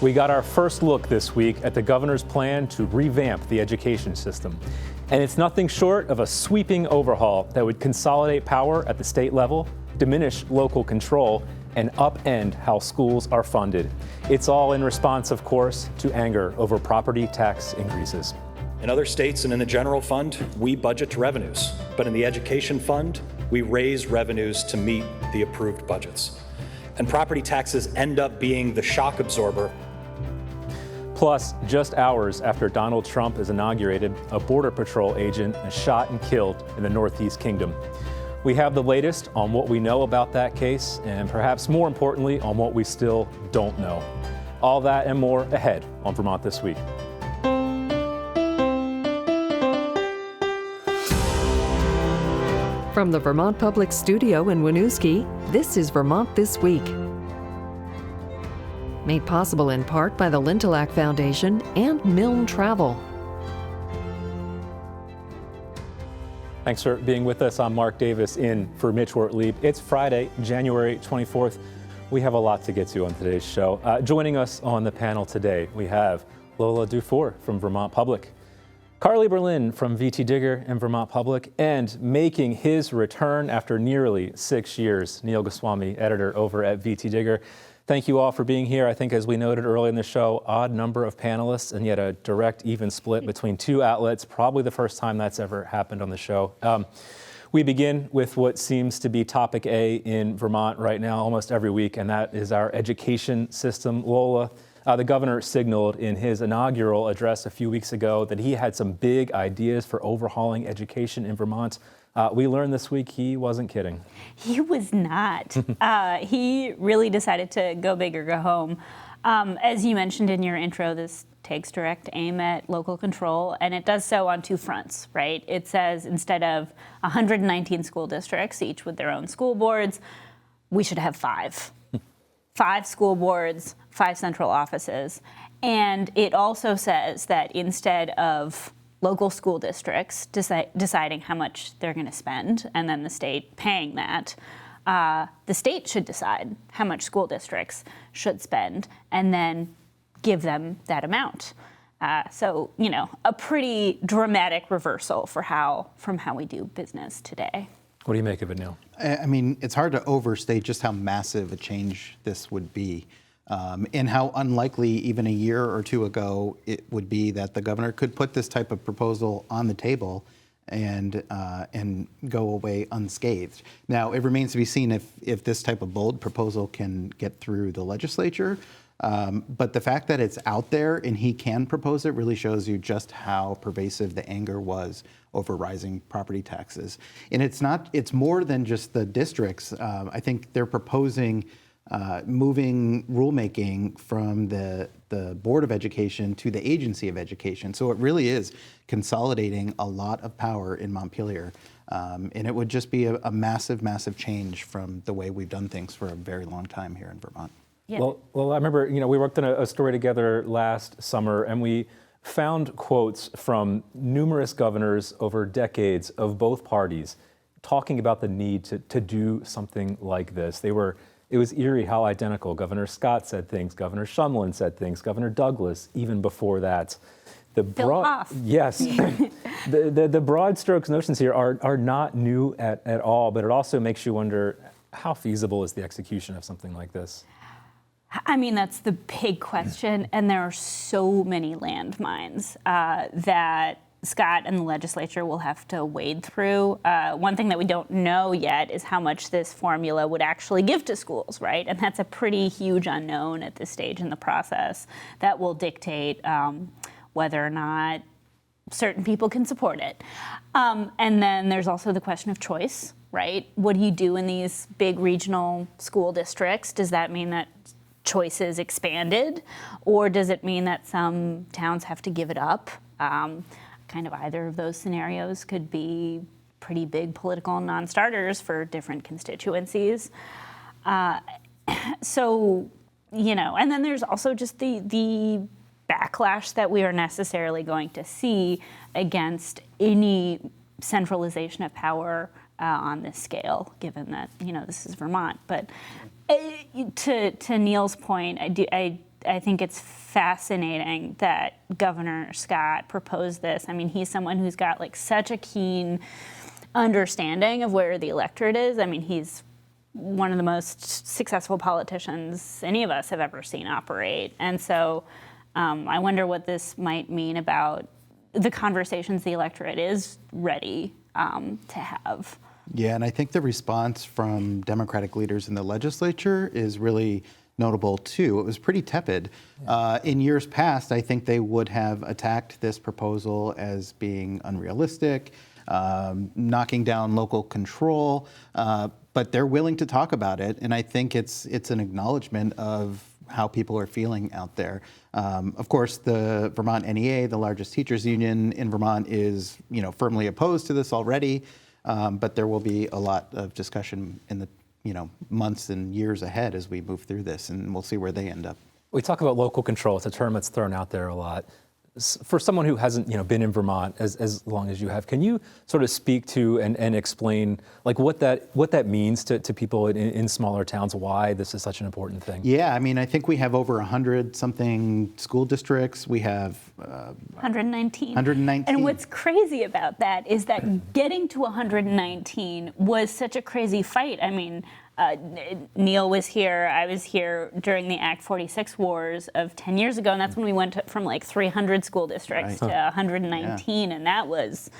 We got our first look this week at the governor's plan to revamp the education system. And it's nothing short of a sweeping overhaul that would consolidate power at the state level, diminish local control, and upend how schools are funded. It's all in response, of course, to anger over property tax increases. In other states and in the general fund, we budget to revenues. But in the education fund, we raise revenues to meet the approved budgets. And property taxes end up being the shock absorber. Plus, just hours after Donald Trump is inaugurated, a Border Patrol agent is shot and killed in the Northeast Kingdom. We have the latest on what we know about that case, and perhaps more importantly, on what we still don't know. All that and more ahead on Vermont This Week. From the Vermont Public Studio in Winooski, this is Vermont This Week. Made possible in part by the Lintelak Foundation and Milne Travel. Thanks for being with us. I'm Mark Davis in for Mitch Wortlieb. It's Friday, January 24th. We have a lot to get to on today's show. Joining us on the panel today, we have Lola Duffort from Vermont Public, Carly Berlin from VTDigger and Vermont Public, and making his return after nearly 6 years, Neal Goswami, editor over at VTDigger. Thank you all for being here. I think, as we noted early in the show, odd number of panelists and yet a direct, even split between two outlets. Probably the first time that's ever happened on the show. We begin with what seems to be topic A in Vermont right now, almost every week, and that is our education system. Lola, the governor signaled in his inaugural address a few weeks ago that he had some big ideas for overhauling education in Vermont. We learned this week he wasn't kidding. He was not. He really decided to go big or go home. As you mentioned in your intro, this takes direct aim at local control, and it does so on two fronts, right? It says instead of 119 school districts, each with their own school boards, we should have 5. 5 school boards, 5 central offices. And it also says that instead of local school districts deciding how much they're going to spend and then the state paying that, the state should decide how much school districts should spend and then give them that amount. So, you know, a pretty dramatic reversal from how we do business today. What do you make of it, Neal? I mean, it's hard to overstate just how massive a change this would be. And how unlikely even a year or two ago it would be that the governor could put this type of proposal on the table and go away unscathed. Now, it remains to be seen if this type of bold proposal can get through the legislature. But the fact that it's out there and he can propose it really shows you just how pervasive the anger was over rising property taxes. And it's more than just the districts. I think they're proposing moving rulemaking from the Board of Education to the Agency of Education. So it really is consolidating a lot of power in Montpelier. And it would just be a massive, massive change from the way we've done things for a very long time here in Vermont. Yeah. Well, I remember, we worked on a story together last summer, and we found quotes from numerous governors over decades of both parties talking about the need to do something like this. It was eerie how identical. Governor Scott said things, Governor Shumlin said things, Governor Douglas, even before that. Yes. the broad strokes notions here are not new at all, but it also makes you wonder, how feasible is the execution of something like this? I mean, that's the big question, and there are so many landmines that Scott and the legislature will have to wade through. One thing that we don't know yet is how much this formula would actually give to schools, right? And that's a pretty huge unknown at this stage in the process that will dictate whether or not certain people can support it. And then there's also the question of choice, right? What do you do in these big regional school districts? Does that mean that choice is expanded, or does it mean that some towns have to give it up? Kind of either of those scenarios could be pretty big political non-starters for different constituencies. So, and then there's also just the backlash that we are necessarily going to see against any centralization of power on this scale, given that, this is Vermont. But to Neal's point, I I think it's fascinating that Governor Scott proposed this. I mean, he's someone who's got like such a keen understanding of where the electorate is. I mean, he's one of the most successful politicians any of us have ever seen operate. And so I wonder what this might mean about the conversations the electorate is ready to have. Yeah, and I think the response from Democratic leaders in the legislature is really notable too. It was pretty tepid. In years past, I think they would have attacked this proposal as being unrealistic, knocking down local control, but they're willing to talk about it, and I think it's an acknowledgement of how people are feeling out there. Of course, the Vermont NEA, the largest teachers union in Vermont, is firmly opposed to this already, but there will be a lot of discussion in the months and years ahead as we move through this, and we'll see where they end up. We talk about local control. It's a term that's thrown out there a lot. For someone who hasn't been in Vermont as long as you have, can you sort of speak to and explain like what that means to people in smaller towns, why this is such an important thing? Yeah, I mean, I think we have over 100-something school districts. We have 119. 119. And what's crazy about that is that getting to 119 was such a crazy fight. I mean, Neal was here, I was here during the Act 46 wars of 10 years ago, and that's when we went from like 300 school districts to 119, and that was,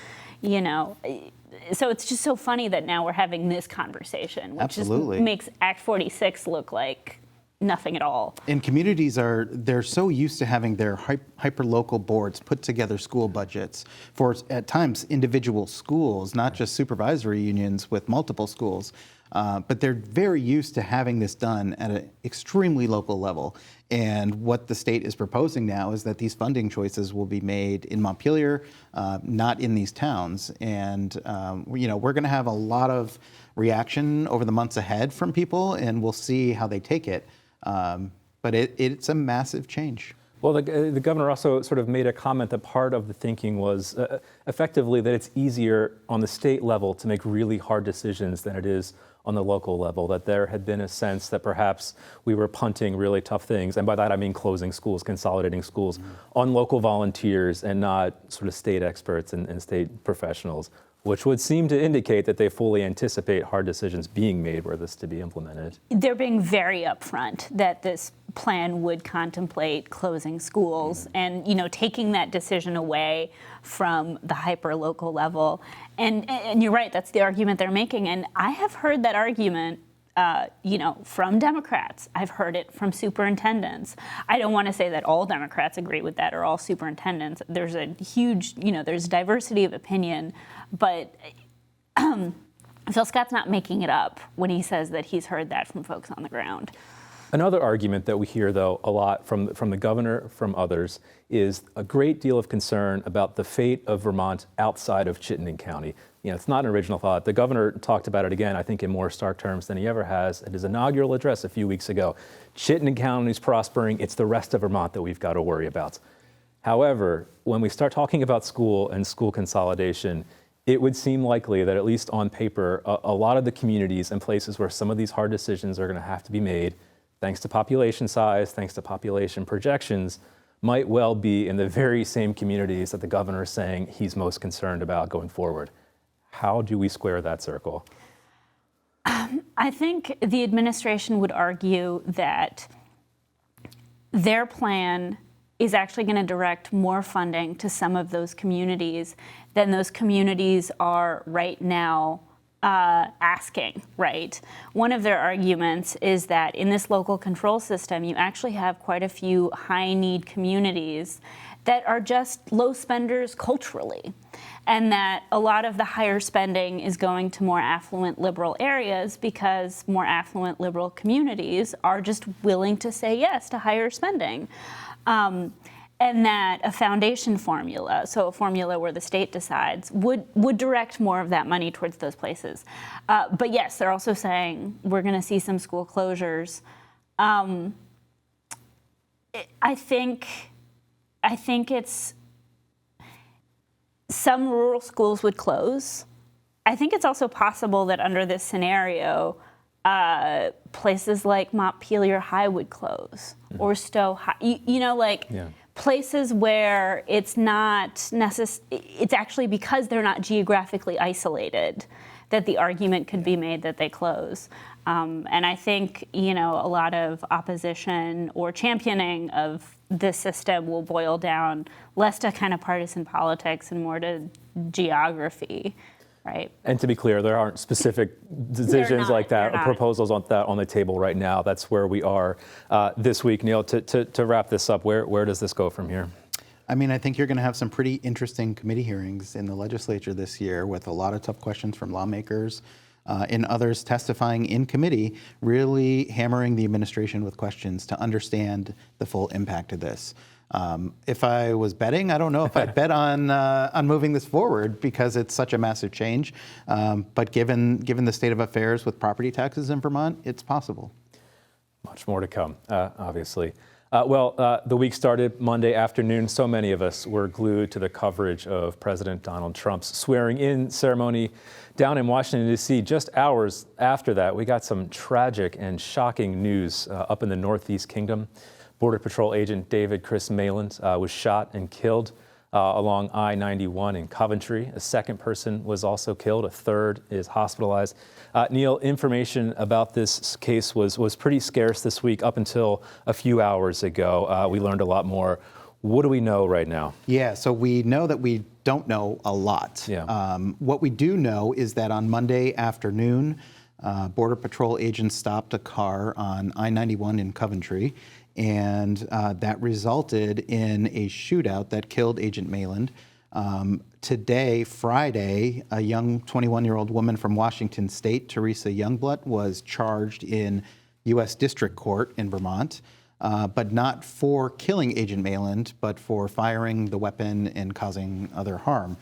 so it's just so funny that now we're having this conversation, which just makes Act 46 look like nothing at all. And communities they're so used to having their hyper-local boards put together school budgets for, at times, individual schools, not just supervisory unions with multiple schools. But they're very used to having this done at an extremely local level. And what the state is proposing now is that these funding choices will be made in Montpelier, not in these towns. And we're going to have a lot of reaction over the months ahead from people, and we'll see how they take it. But it's a massive change. Well, the governor also sort of made a comment that part of the thinking was effectively that it's easier on the state level to make really hard decisions than it is on the local level, that there had been a sense that perhaps we were punting really tough things, and by that I mean closing schools, consolidating schools, on local volunteers and not sort of state experts and state professionals, which would seem to indicate that they fully anticipate hard decisions being made were this to be implemented. They're being very upfront that this plan would contemplate closing schools and taking that decision away from the hyper-local level. And you're right, that's the argument they're making. And I have heard that argument from Democrats. I've heard it from superintendents. I don't want to say that all Democrats agree with that or all superintendents. There's a huge, there's diversity of opinion, but Phil Scott's not making it up when he says that he's heard that from folks on the ground. Another argument that we hear, though, a lot from the governor, from others, is a great deal of concern about the fate of Vermont outside of Chittenden County. It's not an original thought. The governor talked about it again, I think, in more stark terms than he ever has at his inaugural address a few weeks ago. Chittenden County is prospering. It's the rest of Vermont that we've got to worry about. However, when we start talking about school and school consolidation, it would seem likely that, at least on paper, a lot of the communities and places where some of these hard decisions are going to have to be made, thanks to population size, thanks to population projections, might well be in the very same communities that the governor is saying he's most concerned about going forward. How do we square that circle? I think the administration would argue that their plan is actually going to direct more funding to some of those communities than those communities are right now asking, right? One of their arguments is that in this local control system, you actually have quite a few high-need communities that are just low spenders culturally, and that a lot of the higher spending is going to more affluent liberal areas because more affluent liberal communities are just willing to say yes to higher spending. And that a foundation formula, so a formula where the state decides, would direct more of that money towards those places. But yes, they're also saying we're going to see some school closures. I think it's some rural schools would close. I think it's also possible that under this scenario, places like Montpelier High would close, or Stowe High. Places where it's not it's actually because they're not geographically isolated that the argument could be made that they close. And I think, a lot of opposition or championing of this system will boil down less to kind of partisan politics and more to geography. Right. And to be clear, there aren't specific decisions like that, or proposals on that on the table right now. That's where we are this week. Neal, to wrap this up, where does this go from here? I mean, I think you're going to have some pretty interesting committee hearings in the legislature this year with a lot of tough questions from lawmakers and others testifying in committee, really hammering the administration with questions to understand the full impact of this. If I was betting, I don't know if I'd bet on moving this forward because it's such a massive change. But given the state of affairs with property taxes in Vermont, it's possible. Much more to come, obviously. The week started Monday afternoon. So many of us were glued to the coverage of President Donald Trump's swearing-in ceremony down in Washington, D.C. Just hours after that, we got some tragic and shocking news up in the Northeast Kingdom. Border Patrol agent David Chris Mayland was shot and killed along I-91 in Coventry. A second person was also killed. A third is hospitalized. Neal, information about this case was pretty scarce this week up until a few hours ago. We learned a lot more. What do we know right now? Yeah, so we know that we don't know a lot. Yeah. What we do know is that on Monday afternoon, Border Patrol agents stopped a car on I-91 in Coventry, and that resulted in a shootout that killed Agent Mayland. Today, Friday, a young 21-year-old woman from Washington State, Teresa Youngblood, was charged in U.S. District Court in Vermont, but not for killing Agent Mayland, but for firing the weapon and causing other harm.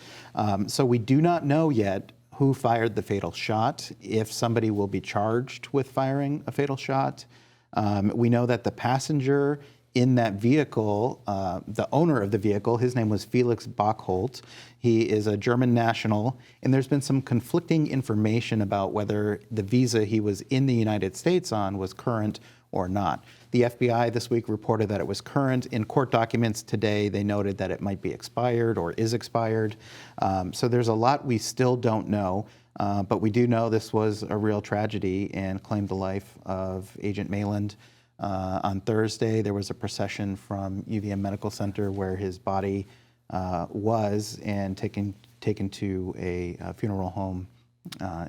So we do not know yet who fired the fatal shot, if somebody will be charged with firing a fatal shot. We know that the passenger in that vehicle, the owner of the vehicle, his name was Felix Bockholt. He is a German national, and there's been some conflicting information about whether the visa he was in the United States on was current or not. The FBI this week reported that it was current. In court documents today, they noted that it might be expired or is expired. So there's a lot we still don't know. But we do know this was a real tragedy and claimed the life of Agent Mayland. On Thursday, there was a procession from UVM Medical Center where his body was and taken to a funeral home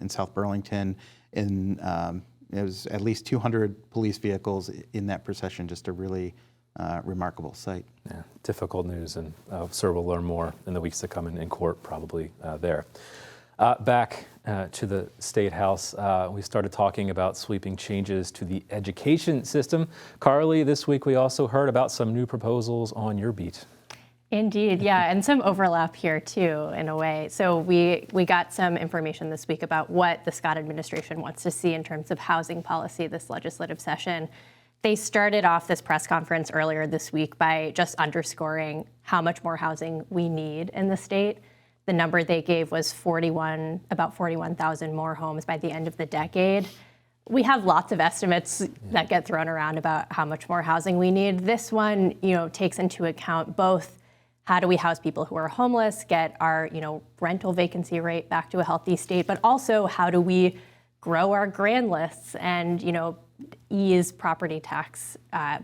in South Burlington. There was at least 200 police vehicles in that procession, just a really remarkable sight. Yeah, difficult news, and sure we'll learn more in the weeks to come in court probably there. Back to the State House, we started talking about sweeping changes to the education system. Carly, this week we also heard about some new proposals on your beat. Indeed, yeah, and some overlap here too, in a way. So we got some information this week about what the Scott administration wants to see in terms of housing policy this legislative session. They started off this press conference earlier this week by just underscoring how much more housing we need in the state. The number they gave was about 41,000 more homes by the end of the decade. We have lots of estimates that get thrown around about how much more housing we need. This one, takes into account both how do we house people who are homeless, get our, rental vacancy rate back to a healthy state, but also how do we grow our grand lists and, ease property tax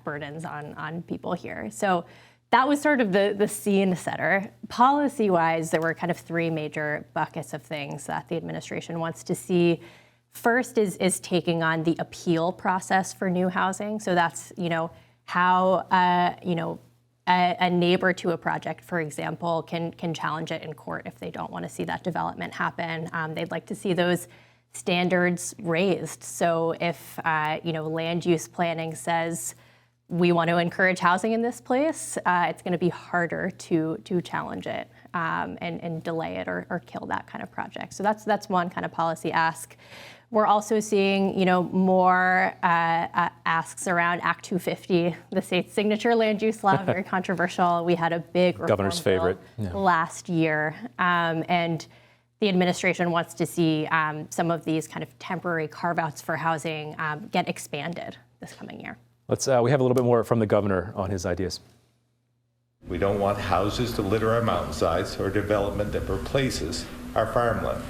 burdens on people here. So that was sort of the scene setter. Policy-wise, there were kind of three major buckets of things that the administration wants to see. First is taking on the appeal process for new housing. So that's, how, a neighbor to a project, for example, can challenge it in court if they don't want to see that development happen. They'd like to see those standards raised. So if, land use planning says we want to encourage housing in this place, it's going to be harder to challenge it and delay it or kill that kind of project. So that's one kind of policy ask. We're also seeing, more asks around Act 250, the state's signature land use law, very controversial. We had a big reform Governor's favorite last year, and the administration wants to see some of these kind of temporary carve-outs for housing get expanded this coming year. We have a little bit more from the governor on his ideas. We don't want houses to litter our mountainsides or development that replaces our farmland.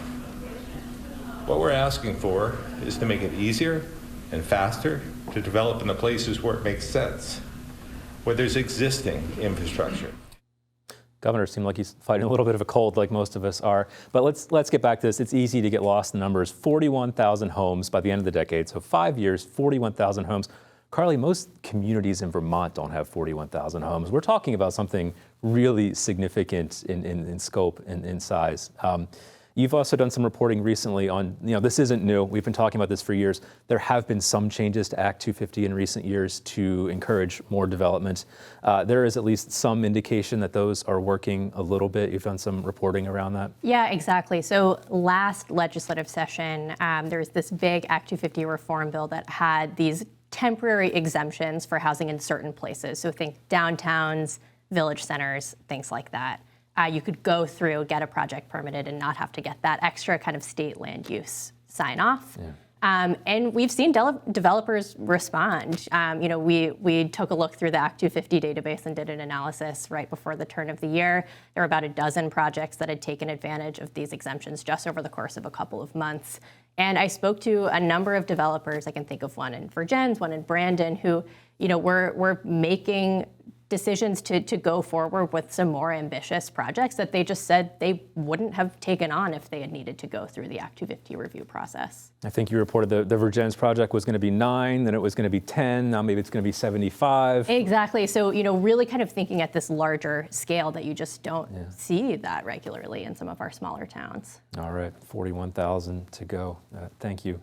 What we're asking for is to make it easier and faster to develop in the places where it makes sense, where there's existing infrastructure. Governor seemed like he's fighting a little bit of a cold, like most of us are. But let's get back to this. It's easy to get lost in numbers. 41,000 homes by the end of the decade. So 5 years, 41,000 homes. Carly, most communities in Vermont don't have 41,000 homes. We're talking about something really significant in scope and in size. You've also done some reporting recently on, this isn't new. We've been talking about this for years. There have been some changes to Act 250 in recent years to encourage more development. There is at least some indication that those are working a little bit. You've done some reporting around that. Yeah, exactly. So last legislative session, there was this big Act 250 reform bill that had these temporary exemptions for housing in certain places. So think downtowns, village centers, things like that. You could go through, get a project permitted, and not have to get that extra kind of state land use sign off. Yeah. And we've seen developers respond. We took a look through the Act 250 database and did an analysis right before the turn of the year. There were about a dozen projects that had taken advantage of these exemptions just over the course of a couple of months. And I spoke to a number of developers. I can think of one in Virgins, one in Brandon, who were making decisions to go forward with some more ambitious projects that they just said they wouldn't have taken on if they had needed to go through the Act 250 review process. I think you reported the Virgins project was going to be 9, then it was going to be 10, now maybe it's going to be 75. Exactly. So, really kind of thinking at this larger scale that you just don't see that regularly in some of our smaller towns. All right, 41,000 to go. Thank you.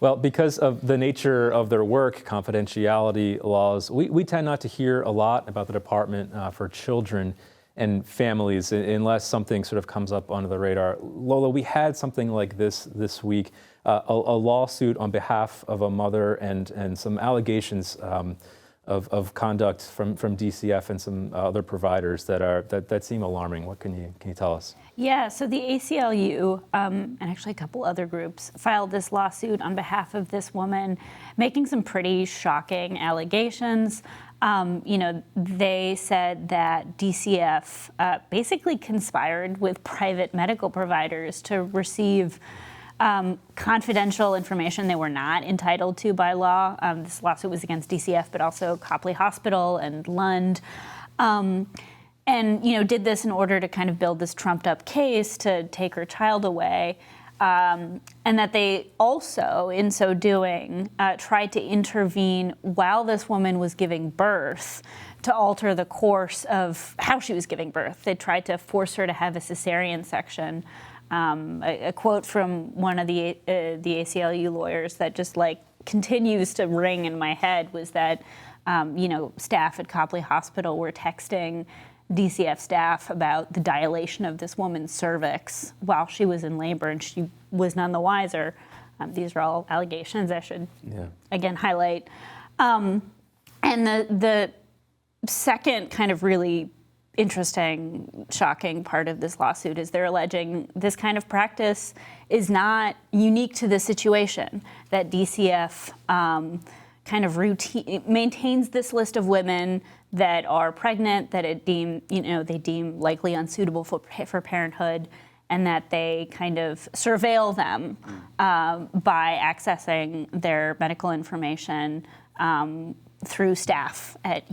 Well, because of the nature of their work, confidentiality laws, we tend not to hear a lot about the Department for Children and Families unless something sort of comes up onto the radar. Lola, we had something like this week, a lawsuit on behalf of a mother and some allegations of conduct from DCF and some other providers that seem alarming. What can you tell us? Yeah, so the ACLU and actually a couple other groups filed this lawsuit on behalf of this woman, making some pretty shocking allegations. They said that DCF basically conspired with private medical providers to receive confidential information they were not entitled to by law. This lawsuit was against DCF, but also Copley Hospital and Lund. And did this in order to kind of build this trumped up case to take her child away. And that they also, in so doing, tried to intervene while this woman was giving birth to alter the course of how she was giving birth. They tried to force her to have a cesarean section. A quote from one of the ACLU lawyers that just continues to ring in my head was that, staff at Copley Hospital were texting DCF staff about the dilation of this woman's cervix while she was in labor, and she was none the wiser. These are all allegations I should, again, highlight. And the second kind of really interesting, shocking part of this lawsuit is they're alleging this kind of practice is not unique to this situation, that DCF kind of routine maintains this list of women that are pregnant, that they deem likely unsuitable for parenthood, and that they kind of surveil them by accessing their medical information through staff at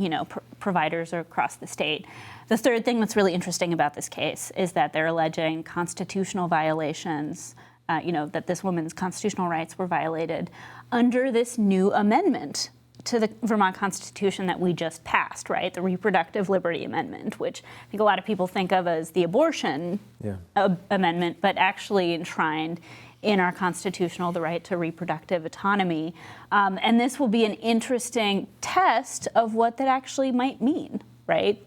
providers across the state. The third thing that's really interesting about this case is that they're alleging constitutional violations, that this woman's constitutional rights were violated under this new amendment to the Vermont Constitution that we just passed, right? The Reproductive Liberty Amendment, which I think a lot of people think of as the abortion amendment, but actually enshrined in our constitutional the right to reproductive autonomy. And this will be an interesting test of what that actually might mean, right?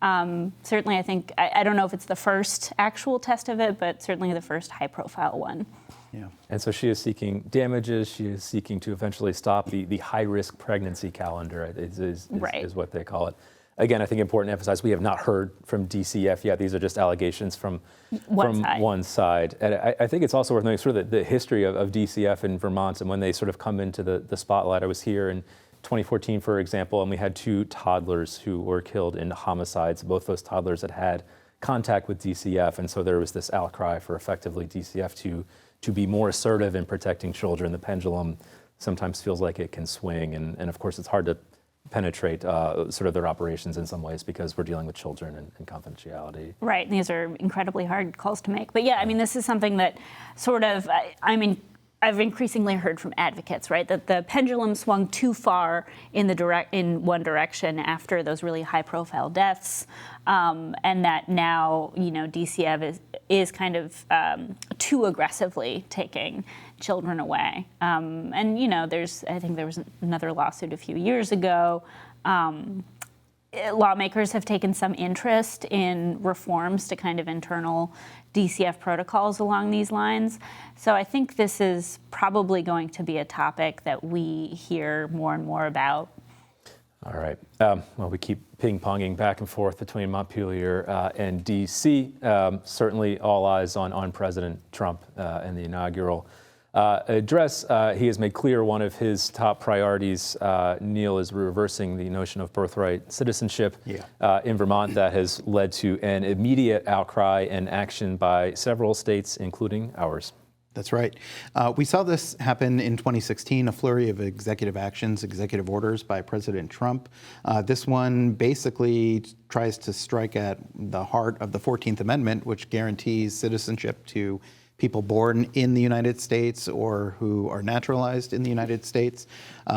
Certainly, I think, I don't know if it's the first actual test of it, but certainly the first high-profile one. Yeah. And so she is seeking damages. She is seeking to eventually stop the high-risk pregnancy calendar, is what they call it. Again, I think important to emphasize we have not heard from DCF yet. These are just allegations from one side. And I think it's also worth noting sort of the history of DCF in Vermont and when they sort of come into the spotlight. I was here in 2014, for example, and we had 2 toddlers who were killed in homicides. Both those toddlers had contact with DCF, and so there was this outcry for effectively DCF to be more assertive in protecting children. The pendulum sometimes feels like it can swing, and of course it's hard to penetrate sort of their operations in some ways because we're dealing with children and confidentiality. Right, and these are incredibly hard calls to make. But yeah, I mean, this is something that sort of, I've increasingly heard from advocates, right, that the pendulum swung too far in one direction after those really high-profile deaths, and that now, DCF is kind of too aggressively taking children away. And I think there was another lawsuit a few years ago. Lawmakers have taken some interest in reforms to kind of internal DCF protocols along these lines. So I think this is probably going to be a topic that we hear more and more about. All right. Well, we keep ping-ponging back and forth between Montpelier and D.C. Certainly all eyes on President Trump and the inaugural address. He has made clear one of his top priorities, Neal, is reversing the notion of birthright citizenship in Vermont. That has led to an immediate outcry and action by several states, including ours. That's right. We saw this happen in 2016, a flurry of executive actions, executive orders by President Trump. This one basically tries to strike at the heart of the 14th Amendment, which guarantees citizenship to people born in the United States or who are naturalized in the United States.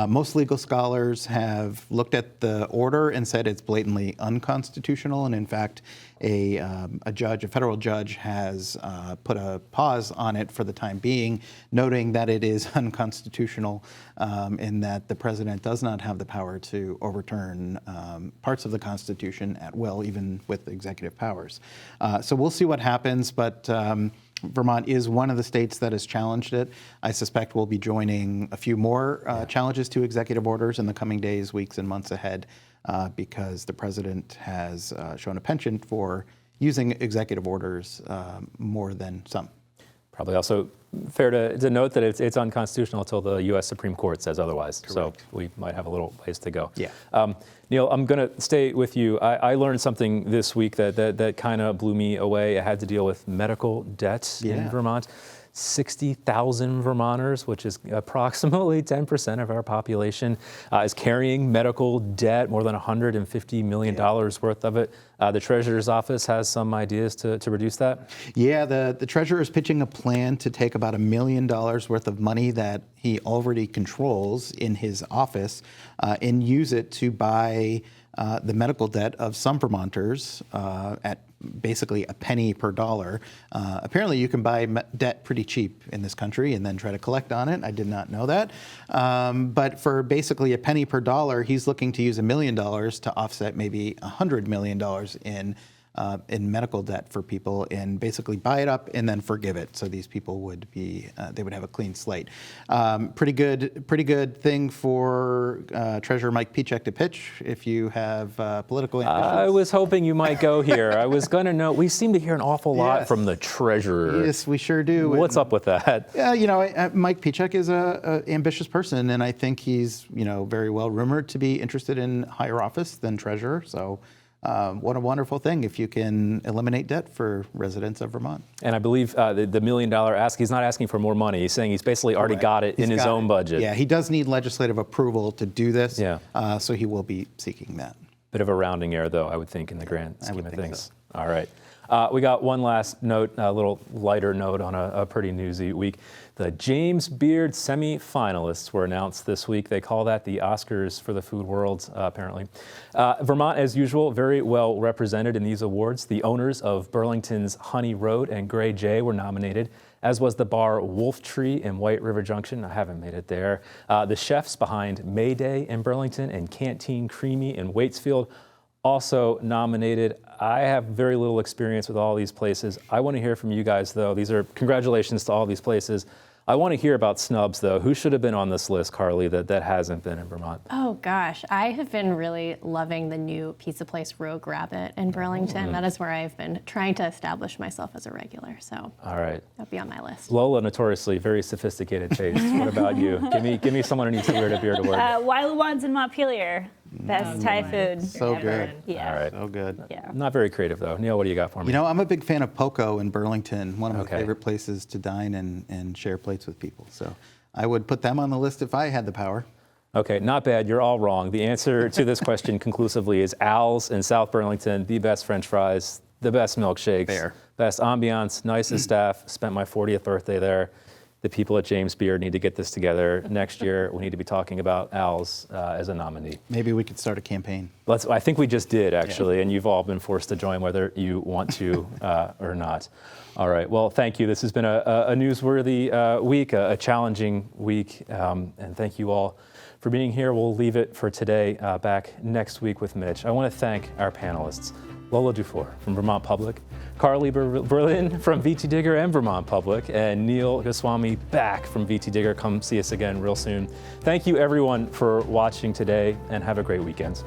Most legal scholars have looked at the order and said it's blatantly unconstitutional. And in fact, a federal judge has put a pause on it for the time being, noting that it is unconstitutional in that the president does not have the power to overturn parts of the Constitution at will, even with executive powers. So we'll see what happens, but Vermont is one of the states that has challenged it. I suspect we'll be joining a few more challenges to executive orders in the coming days, weeks, and months ahead because the president has shown a penchant for using executive orders more than some. Probably also fair to note that it's unconstitutional until the U.S. Supreme Court says otherwise. Correct. So we might have a little ways to go. Yeah. Neal, I'm going to stay with you. I learned something this week that kind of blew me away. I had to deal with medical debts in Vermont. 60,000 Vermonters, which is approximately 10% of our population, is carrying medical debt, more than $150 million worth of it. The Treasurer's Office has some ideas to reduce that? Yeah, the Treasurer is pitching a plan to take about $1 million worth of money that he already controls in his office and use it to buy the medical debt of some Vermonters at basically a penny per dollar. Apparently you can buy debt pretty cheap in this country and then try to collect on it. I did not know that. But for basically a penny per dollar, he's looking to use $1 million to offset maybe $100 million in medical debt for people and basically buy it up and then forgive it. So these people would be, they would have a clean slate. Pretty good thing for Treasurer Mike Piechek to pitch if you have political ambitions. I was hoping you might go here. I was going to know, we seem to hear an awful lot from the Treasurer. Yes, we sure do. What's up with that? Yeah, Mike Piechek is an ambitious person, and I think he's, very well rumored to be interested in higher office than Treasurer. So what a wonderful thing if you can eliminate debt for residents of Vermont. And I believe the $1 million ask, he's not asking for more money. He's saying he's basically already got it in his own budget. Yeah, he does need legislative approval to do this. Yeah. So he will be seeking that. Bit of a rounding error, though, I would think, in the grand scheme of things. So. All right. We got one last note, a little lighter note on a pretty newsy week. The James Beard semi-finalists were announced this week. They call that the Oscars for the food world, apparently. Vermont, as usual, very well represented in these awards. The owners of Burlington's Honey Road and Gray Jay were nominated, as was the bar Wolf Tree in White River Junction. I haven't made it there. The chefs behind Mayday in Burlington and Canteen Creamy in Waitsfield also nominated. I have very little experience with all these places. I want to hear from you guys, though. These are congratulations to all these places. I want to hear about snubs, though. Who should have been on this list, Carly, that hasn't been in Vermont? Oh gosh, I have been really loving the new pizza place Rogue Rabbit in Burlington. That is where I've been trying to establish myself as a regular. So All right. that'll be on my list. Lola, notoriously very sophisticated taste. What about you? Give me someone who needs to wear a beard to work. Wild in Montpelier. Best Thai food. So good. Yeah. All right. So good. Yeah. Not very creative, though. Neal, what do you got for me? You know, I'm a big fan of Poco in Burlington, one of my Okay. favorite places to dine and share plates with people. So I would put them on the list if I had the power. Okay, not bad. You're all wrong. The answer to this question conclusively is Al's in South Burlington, the best French fries, the best milkshakes, Fair. best ambiance, nicest staff. Spent my 40th birthday there. The people at James Beard need to get this together. Next year, we need to be talking about Al's as a nominee. Maybe we could start a campaign. I think we just did, actually, and you've all been forced to join whether you want to or not. All right, well, thank you. This has been a newsworthy week, a challenging week, and thank you all for being here. We'll leave it for today. Back next week with Mitch. I want to thank our panelists, Lola Duffort from Vermont Public, Carly Berlin from VTDigger and Vermont Public, and Neal Goswami back from VTDigger. Come see us again real soon. Thank you, everyone, for watching today, and have a great weekend.